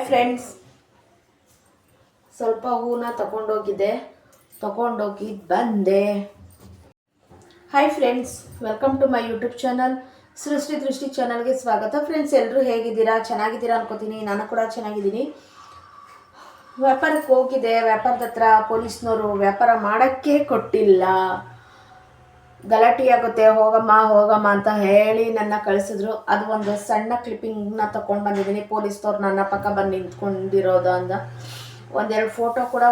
Friends, ಸ್ವಲ್ಪ ಹೂನ ತಗೊಂಡೋಗಿ ಬಂದೆ. Hi friends, welcome to my YouTube channel Srishti Drishti ಚಾನಲ್ಗೆ ಸ್ವಾಗತ. ಫ್ರೆಂಡ್ಸ್, ಎಲ್ಲರೂ ಹೇಗಿದ್ದೀರಾ? ಚೆನ್ನಾಗಿದ್ದೀರಾ ಅನ್ಕೋತೀನಿ. ನಾನು ಕೂಡ ಚೆನ್ನಾಗಿದ್ದೀನಿ. ವ್ಯಾಪಾರಕ್ಕೆ ಹೋಗಿದೆ. ವ್ಯಾಪಾರದ ಹತ್ರ ಪೊಲೀಸ್ನವರು ವ್ಯಾಪಾರ ಮಾಡೋಕ್ಕೆ ಕೊಟ್ಟಿಲ್ಲ. ಗಲಾಟೆ ಆಗುತ್ತೆ, ಹೋಗಮ್ಮ ಅಂತ ಹೇಳಿ ನನ್ನ ಕಳಿಸಿದ್ರು. ಅದು ಒಂದು ಸಣ್ಣ ಕ್ಲಿಪ್ಪಿಂಗ್ನ ತಗೊಂಡು ಬಂದಿದ್ದೀನಿ. ಪೊಲೀಸ್ನವ್ರು ನನ್ನ ಪಕ್ಕ ಬಂದು ನಿಂತ್ಕೊಂಡಿರೋದು ಅಂದ ಒಂದೆರಡು ಫೋಟೋ ಕೂಡ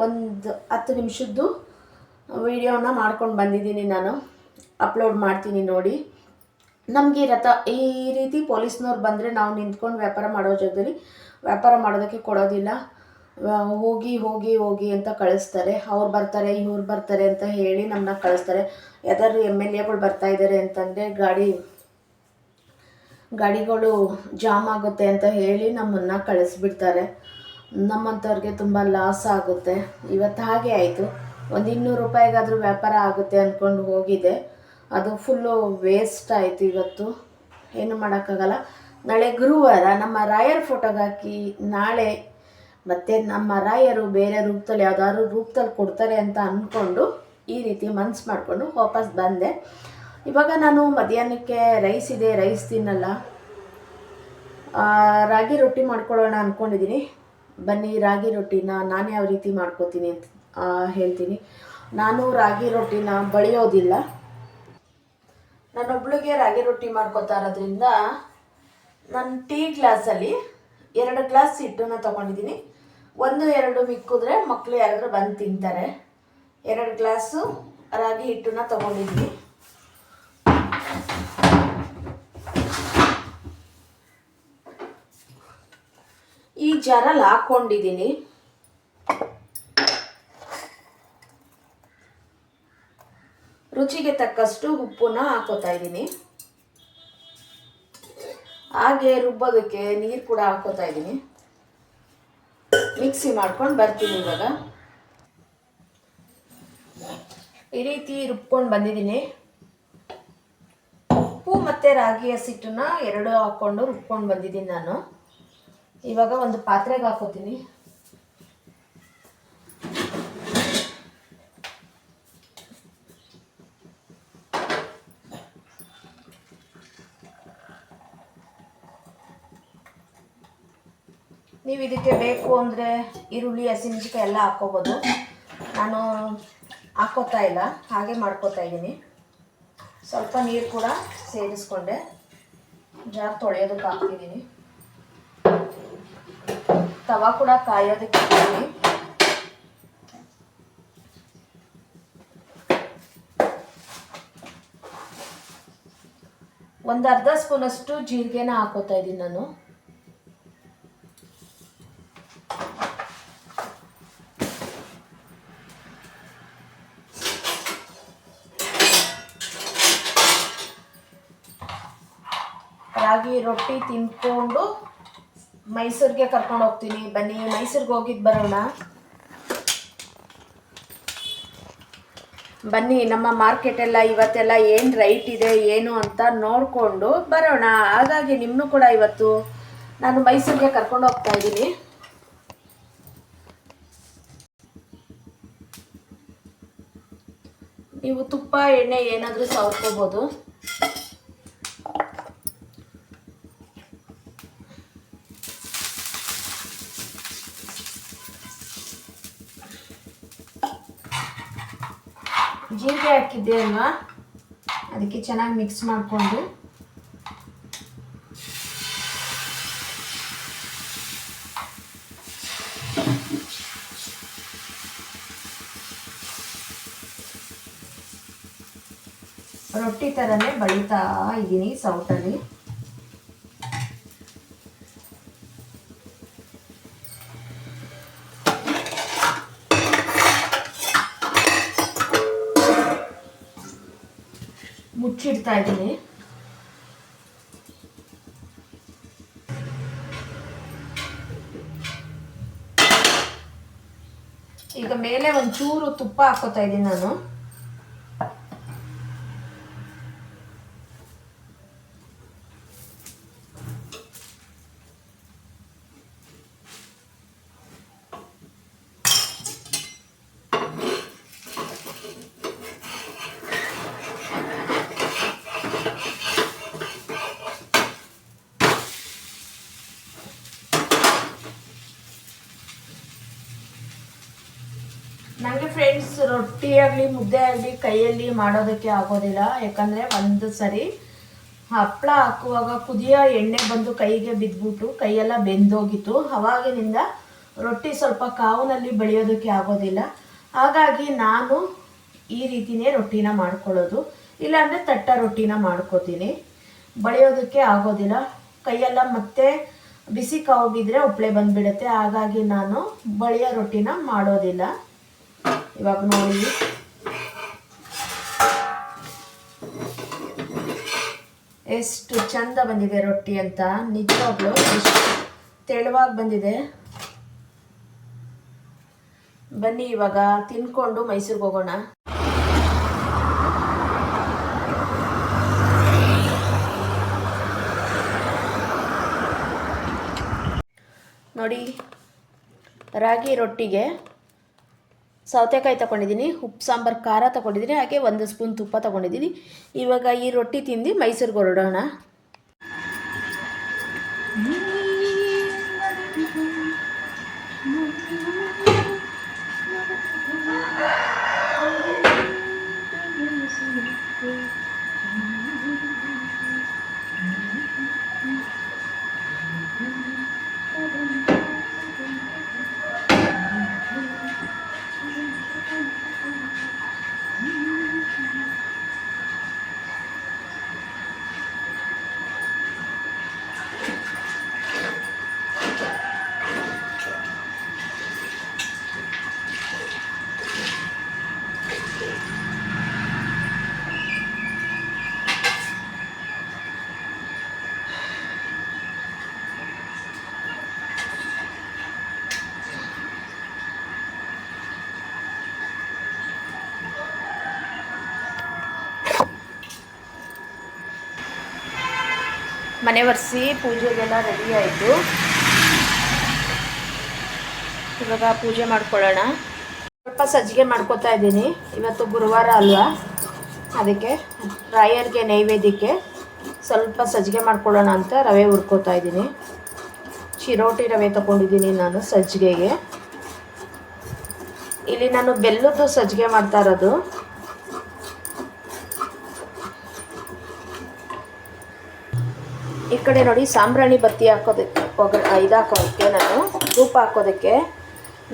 ಒಂದು 10 ನಿಮಿಷದ್ದು ವಿಡಿಯೋನ ಮಾಡ್ಕೊಂಡು ಬಂದಿದ್ದೀನಿ. ನಾನು ಅಪ್ಲೋಡ್ ಮಾಡ್ತೀನಿ ನೋಡಿ. ನಮಗೆ ಈ ರೀತಿ ಪೊಲೀಸ್ನವ್ರು ಬಂದರೆ ನಾವು ನಿಂತ್ಕೊಂಡು ವ್ಯಾಪಾರ ಮಾಡೋ ಜಾಗದಲ್ಲಿ ವ್ಯಾಪಾರ ಮಾಡೋದಕ್ಕೆ ಕೊಡೋದಿಲ್ಲ. ಹೋಗಿ ಅಂತ ಕಳಿಸ್ತಾರೆ. ಅವ್ರು ಬರ್ತಾರೆ, ಇವ್ರು ಬರ್ತಾರೆ ಅಂತ ಹೇಳಿ ನಮ್ಮನ್ನ ಕಳಿಸ್ತಾರೆ. ಯಾವ್ದಾದ್ರು MLAಗಳು ಬರ್ತಾ ಇದ್ದಾರೆ ಅಂತಂದರೆ ಗಾಡಿಗಳು ಜಾಮ್ ಆಗುತ್ತೆ ಅಂತ ಹೇಳಿ ನಮ್ಮನ್ನು ಕಳಿಸ್ಬಿಡ್ತಾರೆ. ನಮ್ಮಂಥವ್ರಿಗೆ ತುಂಬ ಲಾಸ್ ಆಗುತ್ತೆ. ಇವತ್ತು ಹಾಗೆ ಆಯಿತು. ಒಂದು 200 ರೂಪಾಯಿಗಾದರೂ ವ್ಯಾಪಾರ ಆಗುತ್ತೆ ಅಂದ್ಕೊಂಡು ಹೋಗಿದೆ. ಅದು ಫುಲ್ಲು ವೇಸ್ಟ್ ಆಯಿತು. ಇವತ್ತು ಏನು ಮಾಡೋಕ್ಕಾಗಲ್ಲ. ನಾಳೆ ಗುರುವಾರ ನಮ್ಮ ರಾಯರ್ ಫೋಟೋಗೆ ಹಾಕಿ ನಾಳೆ ಮತ್ತು ನಮ್ಮ ರಾಯರು ಬೇರೆ ರೂಪದಲ್ಲಿ ಯಾವುದಾದ್ರು ರೂಪದಲ್ಲಿ ಕೊಡ್ತಾರೆ ಅಂತ ಅಂದ್ಕೊಂಡು ಈ ರೀತಿ ಮನ್ಸು ಮಾಡಿಕೊಂಡು ವಾಪಸ್ ಬಂದೆ. ಇವಾಗ ನಾನು ಮಧ್ಯಾಹ್ನಕ್ಕೆ ರೈಸ್ ಇದೆ, ರೈಸ್ ತಿನ್ನಲ್ಲ. ರಾಗಿ ರೊಟ್ಟಿ ಮಾಡ್ಕೊಳ್ಳೋಣ ಅಂದ್ಕೊಂಡಿದ್ದೀನಿ. ಬನ್ನಿ, ರಾಗಿ ರೊಟ್ಟಿನ ನಾನು ಯಾವ ರೀತಿ ಮಾಡ್ಕೋತೀನಿ ಅಂತ ಹೇಳ್ತೀನಿ. ನಾನು ರಾಗಿ ರೊಟ್ಟಿನ ಬಳಿಯೋದಿಲ್ಲ. ನಾನೊಬ್ಳಿಗೆ ರಾಗಿ ರೊಟ್ಟಿ ಮಾಡ್ಕೋತಾ ಇರೋದ್ರಿಂದ ನನ್ನ ಟೀ ಗ್ಲಾಸಲ್ಲಿ 2 ಗ್ಲಾಸ್ ಹಿಟ್ಟನ್ನು ತೊಗೊಂಡಿದ್ದೀನಿ. 1-2 ಮಿಕ್ಕಿದ್ರೆ ಮಕ್ಕಳು ಯಾರಾದರೂ ಬಂದು ತಿಂತಾರೆ. 2 ಗ್ಲಾಸು ರಾಗಿ ಹಿಟ್ಟನ್ನು ತೊಗೊಂಡಿದ್ದೀನಿ. ಈ ಜಾರಲ್ಲಿ ಹಾಕ್ಕೊಂಡಿದ್ದೀನಿ. ರುಚಿಗೆ ತಕ್ಕಷ್ಟು ಉಪ್ಪನ್ನ ಹಾಕೋತಾ ಇದ್ದೀನಿ. ಹಾಗೆ ರುಬ್ಬೋದಕ್ಕೆ ನೀರು ಕೂಡ ಹಾಕೋತಾ ಇದ್ದೀನಿ. ಮಿಕ್ಸಿ ಮಾಡ್ಕೊಂಡು ಬರ್ತೀನಿ. ಇವಾಗ ಈ ರೀತಿ ರುಬ್ಕೊಂಡು ಬಂದಿದ್ದೀನಿ. ಉಪ್ಪು ಮತ್ತು ರಾಗಿ ಹಸಿಟ್ಟನ್ನ 2 ಹಾಕ್ಕೊಂಡು ರುಬ್ಕೊಂಡು ಬಂದಿದ್ದೀನಿ ನಾನು. ಇವಾಗ ಒಂದು ಪಾತ್ರೆಗೆ ಹಾಕೋತೀನಿ. ನೀವು ಇದಕ್ಕೆ ಬೇಕು ಅಂದರೆ ಈರುಳ್ಳಿ, ಹಸಿಮೆಣಸಿನಕಾಯಿ ಎಲ್ಲ ಹಾಕ್ಕೋಬೋದು. ನಾನು ಹಾಕ್ಕೋತಾ ಇಲ್ಲ, ಹಾಗೆ ಮಾಡ್ಕೋತಾ ಇದ್ದೀನಿ. ಸ್ವಲ್ಪ ನೀರು ಕೂಡ ಸೇರಿಸ್ಕೊಂಡೆ. ಜಾರ್ ತೊಳೆಯೋದಕ್ಕೆ ಹಾಕ್ತಿದ್ದೀನಿ. ತವಾ ಕೂಡ ಕಾಯೋದಕ್ಕೆ ಹಾಕ್ತೀನಿ. ಒಂದು ಅರ್ಧ ಸ್ಪೂನಷ್ಟು ಜೀರಿಗೆನ ಹಾಕೋತಾ ಇದ್ದೀನಿ ನಾನು. ರಾಗಿ ರೊಟ್ಟಿ ತಿನ್ಕೊಂಡು ಮೈಸೂರಿಗೆ ಕರ್ಕೊಂಡು ಹೋಗ್ತೀನಿ. ಬನ್ನಿ, ಮೈಸೂರಿಗೆ ಹೋಗಿದ್ದು ಬರೋಣ. ಬನ್ನಿ, ನಮ್ಮ ಮಾರ್ಕೆಟೆಲ್ಲ ಇವತ್ತೆಲ್ಲ ಏನು ರೈಟ್ ಇದೆ ಏನು ಅಂತ ನೋಡಿಕೊಂಡು ಬರೋಣ. ಹಾಗಾಗಿ ನಿಮ್ಮನ್ನು ಕೂಡ ಇವತ್ತು ನಾನು ಮೈಸೂರಿಗೆ ಕರ್ಕೊಂಡು ಹೋಗ್ತಾ ಇದ್ದೀನಿ. ನೀವು ತುಪ್ಪ, ಎಣ್ಣೆ ಏನಾದರೂ ಸವರ್ಕೋಬೋದು. ಜೀರಿಗೆ ಹಾಕಿದ್ದೆ ಅಲ್ವಾ, ಅದಕ್ಕೆ ಚೆನ್ನಾಗಿ ಮಿಕ್ಸ್ ಮಾಡಿಕೊಂಡು ರೊಟ್ಟಿ ಥರನೇ ಬಳಿತಾ ಇದ್ದೀನಿ ಸೌಟಲ್ಲಿ. ಮುಚ್ಚಿಡ್ತಾ ಇದ್ದೀನಿ. ಈಗ ಮೇಲೆ ಒಂಚೂರು ತುಪ್ಪ ಹಾಕೋತಾ ಇದ್ದೀನಿ ನಾನು. ಫ್ರೆಂಡ್ಸ್, ರೊಟ್ಟಿ ಆಗಲಿ ಮುದ್ದೆ ಆಗಲಿ ಕೈಯಲ್ಲಿ ಮಾಡೋದಕ್ಕೆ ಆಗೋದಿಲ್ಲ. ಯಾಕಂದರೆ ಒಂದು ಸರಿ ಹಪ್ಪಳ ಹಾಕುವಾಗ ಕುದಿಯೋ ಎಣ್ಣೆ ಬಂದು ಕೈಗೆ ಬಿದ್ದುಬಿಟ್ಟು ಕೈಯೆಲ್ಲ ಬೆಂದೋಗಿತ್ತು. ಅವಾಗಿನಿಂದ ರೊಟ್ಟಿ ಸ್ವಲ್ಪ ಕಾವಿನಲ್ಲಿ ಬೆಳೆಯೋದಕ್ಕೆ ಆಗೋದಿಲ್ಲ. ಹಾಗಾಗಿ ನಾನು ಈ ರೀತಿಯೇ ರೊಟ್ಟಿನ ಮಾಡ್ಕೊಳ್ಳೋದು, ಇಲ್ಲಾಂದರೆ ತಟ್ಟ ರೊಟ್ಟಿನ ಮಾಡ್ಕೋತೀನಿ. ಬಳಿಯೋದಕ್ಕೆ ಆಗೋದಿಲ್ಲ, ಕೈಯೆಲ್ಲ ಮತ್ತೆ ಬಿಸಿ ಕಾವು ಬಿದ್ದರೆ ಒಪ್ಪಳೆ ಬಂದುಬಿಡುತ್ತೆ. ಹಾಗಾಗಿ ನಾನು ಬಳಿಯೋ ರೊಟ್ಟಿನ ಮಾಡೋದಿಲ್ಲ. ಇವಾಗ ನೋಡಿ ಎಷ್ಟು ಚಂದ ಬಂದಿದೆ ರೊಟ್ಟಿ ಅಂತ, ನಿಜವಾಗ್ಲೂ ಎಷ್ಟು ತೆಳುವಾಗಿ ಬಂದಿದೆ. ಬನ್ನಿ ಇವಾಗ ತಿನ್ಕೊಂಡು ಮೈಸೂರಿಗೆ ಹೋಗೋಣ. ನೋಡಿ, ರಾಗಿ ರೊಟ್ಟಿಗೆ ಸೌತೆಕಾಯಿ ತಗೊಂಡಿದ್ದೀನಿ, ಉಪ್ಪು ಸಾಂಬಾರು ಖಾರ ತಗೊಂಡಿದ್ದೀನಿ, ಹಾಗೆ 1 ಸ್ಪೂನ್ ತುಪ್ಪ ತಗೊಂಡಿದ್ದೀನಿ. ಇವಾಗ ಈ ರೊಟ್ಟಿ ತಿಂದು ಮೈಸೂರಿಗೆ ಹೊರಡೋಣ. ಮನೆ ಒರೆಸಿ ಪೂಜೆಗೆಲ್ಲ ರೆಡಿ ಆಯಿತು. ಇವಾಗ ಪೂಜೆ ಮಾಡ್ಕೊಳ್ಳೋಣ. ಸ್ವಲ್ಪ ಸಜ್ಜಿಗೆ ಮಾಡ್ಕೊತಾ ಇದ್ದೀನಿ. ಇವತ್ತು ಗುರುವಾರ ಅಲ್ವಾ, ಅದಕ್ಕೆ ರಾಯರ್ಗೆ ನೈವೇದ್ಯಕ್ಕೆ ಸ್ವಲ್ಪ ಸಜ್ಜಿಗೆ ಮಾಡ್ಕೊಳ್ಳೋಣ ಅಂತ ರವೆ ಹುರ್ಕೋತಾ ಇದ್ದೀನಿ. ಚಿರೋಟಿ ರವೆ ತೊಗೊಂಡಿದ್ದೀನಿ ನಾನು ಸಜ್ಜಿಗೆಗೆ. ಇಲ್ಲಿ ನಾನು ಬೆಲ್ಲದ್ದು ಸಜ್ಜಿಗೆ ಮಾಡ್ತಾ ಇರೋದು. ಈ ಕಡೆ ನೋಡಿ, ಸಾಂಬ್ರಾಣಿ ಬತ್ತಿ ಹಾಕೋದಕ್ಕೆ ಹಾಕೋದಕ್ಕೆ ನಾನು ಧೂಪ ಹಾಕೋದಕ್ಕೆ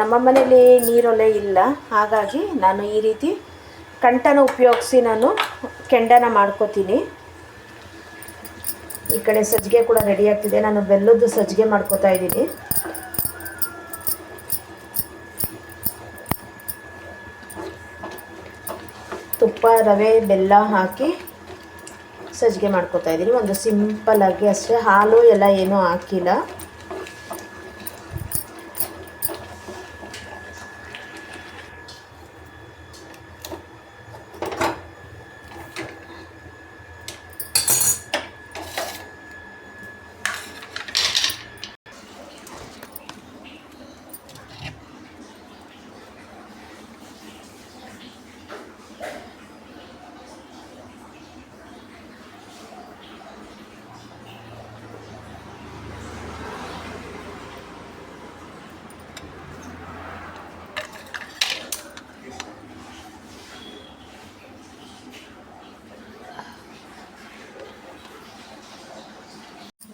ನಮ್ಮ ಮನೇಲಿ ನೀರೊಲೆ ಇಲ್ಲ. ಹಾಗಾಗಿ ನಾನು ಈ ರೀತಿ ಕಂಟನ ಉಪಯೋಗಿಸಿ ನಾನು ಕೆಂಡನ ಮಾಡ್ಕೋತೀನಿ. ಈ ಕಡೆ ಸಜ್ಜಿಗೆ ಕೂಡ ರೆಡಿ ಆಗ್ತಿದೆ. ನಾನು ಬೆಲ್ಲದ್ದು ಸಜ್ಜಿಗೆ ಮಾಡ್ಕೋತಾ ಇದ್ದೀನಿ. ತುಪ್ಪ, ರವೆ, ಬೆಲ್ಲ ಹಾಕಿ ಸಜ್ಜಿಗೆ ಮಾಡ್ಕೋತಾ ಇದ್ದೀನಿ. ಒಂದು ಸಿಂಪಲ್ ಆಗಿ ಅಷ್ಟೇ, ಹಾಲು ಎಲ್ಲ ಏನೂ ಹಾಕಿಲ್ಲ.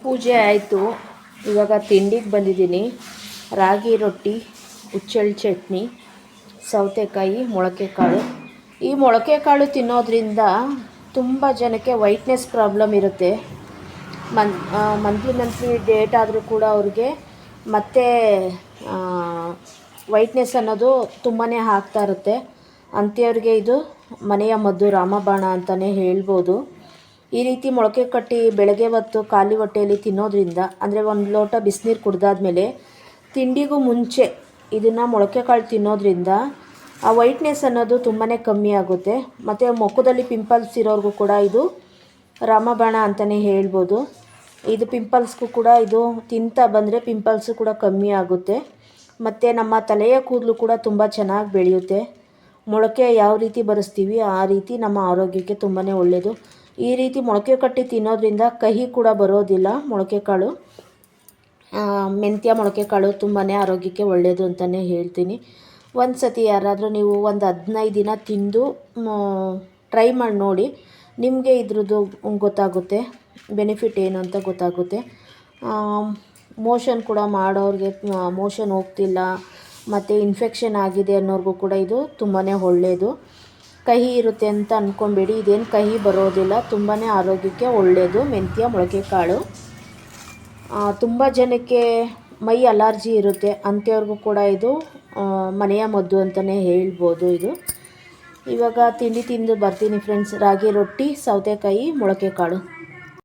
ಪೂಜೆ ಆಯಿತು. ಇವಾಗ ತಿಂಡಿಗೆ ಬಂದಿದ್ದೀನಿ. ರಾಗಿ ರೊಟ್ಟಿ, ಹುಚ್ಚೆಳ್ಳು ಚಟ್ನಿ, ಸೌತೆಕಾಯಿ, ಮೊಳಕೆ ಕಾಳು. ಈ ಮೊಳಕೆ ಕಾಳು ತಿನ್ನೋದ್ರಿಂದ ತುಂಬ ಜನಕ್ಕೆ ವೈಟ್ನೆಸ್ ಪ್ರಾಬ್ಲಮ್ ಇರುತ್ತೆ. ಮಂತ್ಲಿ ಡೇಟ್ ಆದರೂ ಕೂಡ ಅವ್ರಿಗೆ ಮತ್ತೆ ವೈಟ್ನೆಸ್ ಅನ್ನೋದು ತುಂಬಾ ಆಗ್ತಾ ಇರುತ್ತೆ. ಅಂಥವ್ರಿಗೆ ಇದು ಮನೆಯ ಮದ್ದು, ರಾಮಬಾಣ ಅಂತಲೇ ಹೇಳ್ಬೋದು. ಈ ರೀತಿ ಮೊಳಕೆ ಕಟ್ಟಿ ಬೆಳಗ್ಗೆ ಹೊತ್ತು ಖಾಲಿ ಹೊಟ್ಟೆಯಲ್ಲಿ ತಿನ್ನೋದ್ರಿಂದ, ಅಂದರೆ 1 ಲೋಟ ಬಿಸಿನೀರು ಕುಡಿದಾದ್ಮೇಲೆ ತಿಂಡಿಗೂ ಮುಂಚೆ ಇದನ್ನು ಮೊಳಕೆ ಕಾಳು ತಿನ್ನೋದ್ರಿಂದ ಆ ವೈಟ್ನೆಸ್ ಅನ್ನೋದು ತುಂಬಾ ಕಮ್ಮಿ ಆಗುತ್ತೆ. ಮತ್ತು ಮುಖದಲ್ಲಿ ಪಿಂಪಲ್ಸ್ ಇರೋರಿಗೂ ಕೂಡ ಇದು ರಾಮಬಾಣ ಅಂತಲೇ ಹೇಳ್ಬೋದು. ಇದು ಪಿಂಪಲ್ಸ್ಗೂ ಕೂಡ ಇದು ತಿಂತಾ ಬಂದರೆ ಪಿಂಪಲ್ಸು ಕೂಡ ಕಮ್ಮಿ ಆಗುತ್ತೆ. ಮತ್ತು ನಮ್ಮ ತಲೆಯ ಕೂದಲು ಕೂಡ ತುಂಬ ಚೆನ್ನಾಗಿ ಬೆಳೆಯುತ್ತೆ. ಮೊಳಕೆ ಯಾವ ರೀತಿ ಬರೆಸ್ತೀವಿ ಆ ರೀತಿ ನಮ್ಮ ಆರೋಗ್ಯಕ್ಕೆ ತುಂಬಾ ಒಳ್ಳೆಯದು. ಈ ರೀತಿ ಮೊಳಕೆ ಕಟ್ಟಿ ತಿನ್ನೋದ್ರಿಂದ ಕಹಿ ಕೂಡ ಬರೋದಿಲ್ಲ. ಮೊಳಕೆ ಕಾಳು, ಮೆಂತ್ಯ ಮೊಳಕೆ ಕಾಳು ತುಂಬಾ ಆರೋಗ್ಯಕ್ಕೆ ಒಳ್ಳೆಯದು ಅಂತಲೇ ಹೇಳ್ತೀನಿ. ಒಂದು ಸತಿ ಯಾರಾದರೂ ನೀವು ಒಂದು 15 ದಿನ ತಿಂದು ಟ್ರೈ ಮಾಡಿ ನೋಡಿ, ನಿಮಗೆ ಇದ್ರದ್ದು ಗೊತ್ತಾಗುತ್ತೆ ಬೆನಿಫಿಟ್ ಏನು ಅಂತ ಗೊತ್ತಾಗುತ್ತೆ. ಮೋಷನ್ ಕೂಡ ಮಾಡೋರಿಗೆ ಮೋಷನ್ ಹೋಗ್ತಿಲ್ಲ ಮತ್ತು ಇನ್ಫೆಕ್ಷನ್ ಆಗಿದೆ ಅನ್ನೋರಿಗೂ ಕೂಡ ಇದು ತುಂಬಾ ಒಳ್ಳೆಯದು. ಕಹಿ ಇರುತ್ತೆ ಅಂತ ಅಂದ್ಕೊಬೇಡಿ, ಇದೇನು ಕಹಿ ಬರೋದಿಲ್ಲ, ತುಂಬಾ ಆರೋಗ್ಯಕ್ಕೆ ಒಳ್ಳೆಯದು ಮೆಂತ್ಯ ಮೊಳಕೆ ಕಾಳು. ತುಂಬ ಜನಕ್ಕೆ ಮೈ ಅಲರ್ಜಿ ಇರುತ್ತೆ, ಅಂಥವ್ರಿಗೂ ಕೂಡ ಇದು ಮನೆಯ ಮದ್ದು ಅಂತಲೇ ಹೇಳ್ಬೋದು. ಇದು ಇವಾಗ ತಿಂಡಿ ತಿಂದು ಬರ್ತೀನಿ ಫ್ರೆಂಡ್ಸ್. ರಾಗಿ ರೊಟ್ಟಿ, ಸೌತೆಕಾಯಿ, ಮೊಳಕೆ ಕಾಳು.